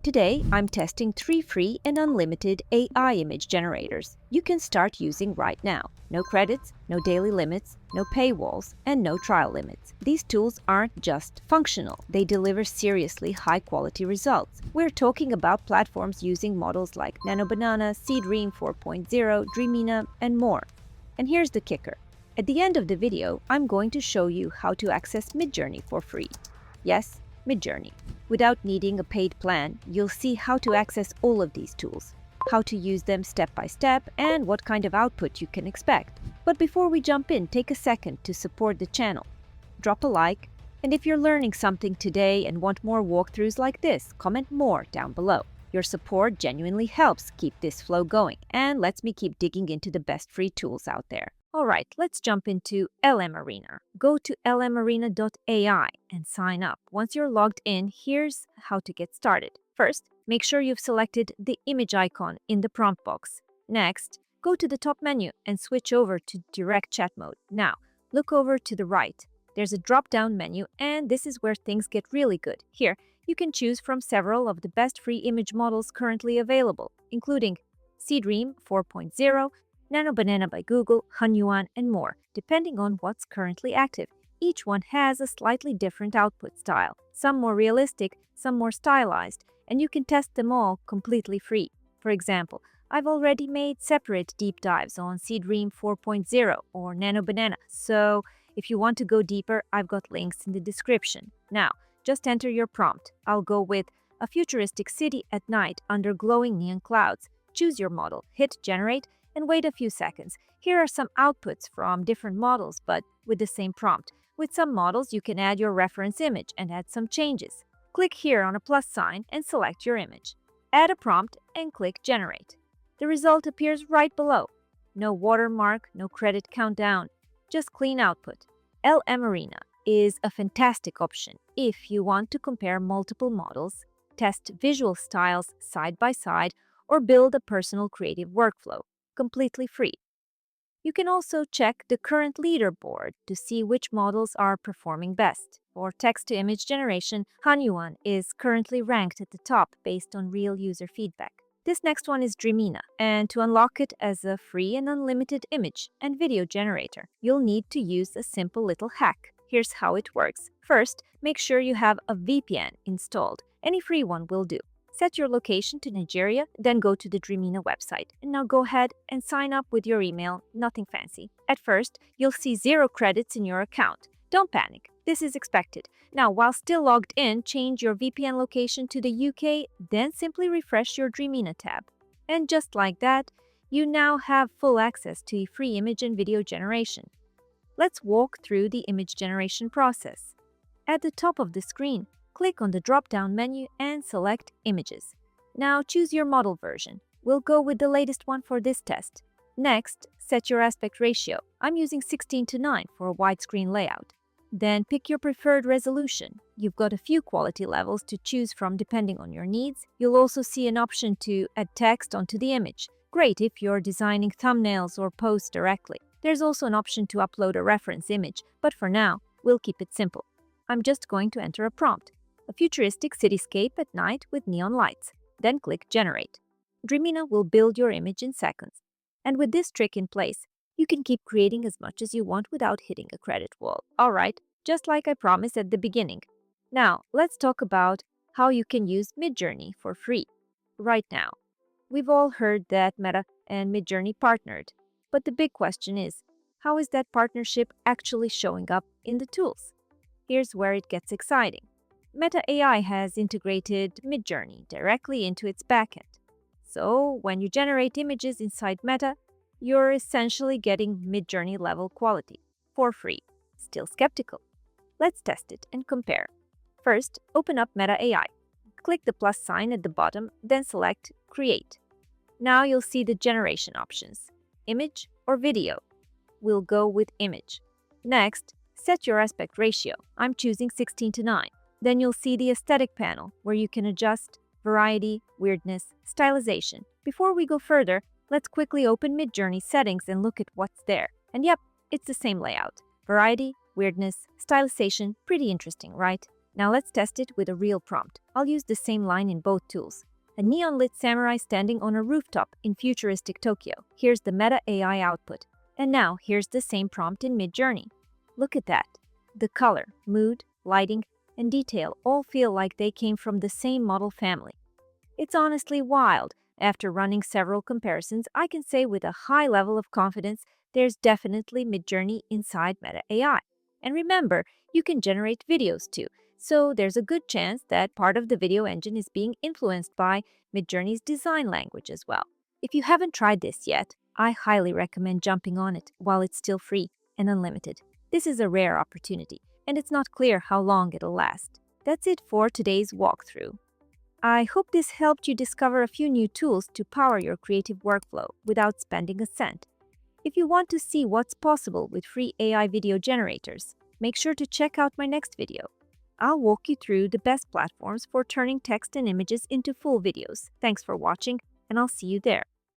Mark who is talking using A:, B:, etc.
A: Today, I'm testing 3 free and unlimited AI image generators you can start using right now. No credits, no daily limits, no paywalls, and no trial limits. These tools aren't just functional, they deliver seriously high-quality results. We're talking about platforms using models like Nano Banana, Sedream 4.0, Dreamina, and more. And here's the kicker. At the end of the video, I'm going to show you how to access Midjourney for free. Yes, Midjourney. Without needing a paid plan, you'll see how to access all of these tools, how to use them step by step, and what kind of output you can expect. But before we jump in, take a second to support the channel. Drop a like, and if you're learning something today and want more walkthroughs like this, comment more down below. Your support genuinely helps keep this flow going and lets me keep digging into the best free tools out there. Alright, let's jump into LM Arena. Go to lmarena.ai and sign up. Once you're logged in, here's how to get started. First, make sure you've selected the image icon in the prompt box. Next, go to the top menu and switch over to direct chat mode. Now, look over to the right. There's a drop-down menu, and this is where things get really good. Here, you can choose from several of the best free image models currently available, including Sedream 4.0, Nano Banana by Google, Hunyuan, and more, depending on what's currently active. Each one has a slightly different output style, some more realistic, some more stylized, and you can test them all completely free. For example, I've already made separate deep dives on Sedream 4.0 or Nano Banana, so if you want to go deeper, I've got links in the description. Now, just enter your prompt. I'll go with a futuristic city at night under glowing neon clouds. Choose your model, hit generate, and wait a few seconds. Here are some outputs from different models, but with the same prompt. With some models, you can add your reference image and add some changes. Click here on a plus sign and select your image. Add a prompt and click Generate. The result appears right below. No watermark, no credit countdown, just clean output. LM Arena is a fantastic option if you want to compare multiple models, test visual styles side by side, or build a personal creative workflow. Completely free. You can also check the current leaderboard to see which models are performing best. For text-to-image generation, Hunyuan is currently ranked at the top based on real user feedback. This next one is Dreamina, and to unlock it as a free and unlimited image and video generator, you'll need to use a simple little hack. Here's how it works. First, make sure you have a VPN installed. Any free one will do. Set your location to Nigeria, then go to the Dreamina website. And now go ahead and sign up with your email, nothing fancy. At first, you'll see 0 credits in your account. Don't panic, this is expected. Now, while still logged in, change your VPN location to the UK, then simply refresh your Dreamina tab. And just like that, you now have full access to a free image and video generation. Let's walk through the image generation process. At the top of the screen, click on the drop-down menu and select Images. Now choose your model version. We'll go with the latest one for this test. Next, set your aspect ratio. I'm using 16:9 for a widescreen layout. Then pick your preferred resolution. You've got a few quality levels to choose from depending on your needs. You'll also see an option to add text onto the image. Great if you're designing thumbnails or posts directly. There's also an option to upload a reference image, but for now, we'll keep it simple. I'm just going to enter a prompt. A futuristic cityscape at night with neon lights. Then click Generate. Dreamina will build your image in seconds. And with this trick in place, you can keep creating as much as you want without hitting a credit wall. Alright, just like I promised at the beginning. Now, let's talk about how you can use Midjourney for free. Right now, we've all heard that Meta and Midjourney partnered. But the big question is, how is that partnership actually showing up in the tools? Here's where it gets exciting. Meta AI has integrated Midjourney directly into its backend. So, when you generate images inside Meta, you're essentially getting Midjourney level quality for free. Still skeptical? Let's test it and compare. First, open up Meta AI. Click the plus sign at the bottom, then select Create. Now you'll see the generation options, image or video. We'll go with image. Next, set your aspect ratio. I'm choosing 16:9. Then you'll see the aesthetic panel where you can adjust variety, weirdness, stylization. Before we go further, let's quickly open Midjourney settings and look at what's there. And yep, it's the same layout. Variety, weirdness, stylization, pretty interesting, right? Now let's test it with a real prompt. I'll use the same line in both tools. A neon-lit samurai standing on a rooftop in futuristic Tokyo. Here's the Meta AI output. And now here's the same prompt in Midjourney. Look at that. The color, mood, lighting, and detail all feel like they came from the same model family. It's honestly wild. After running several comparisons, I can say with a high level of confidence there's definitely Midjourney inside Meta AI. And remember, you can generate videos too, so there's a good chance that part of the video engine is being influenced by Midjourney's design language as well. If you haven't tried this yet, I highly recommend jumping on it while it's still free and unlimited. This is a rare opportunity, and it's not clear how long it'll last. That's it for today's walkthrough. I hope this helped you discover a few new tools to power your creative workflow without spending a cent. If you want to see what's possible with free AI video generators, make sure to check out my next video. I'll walk you through the best platforms for turning text and images into full videos. Thanks for watching, and I'll see you there.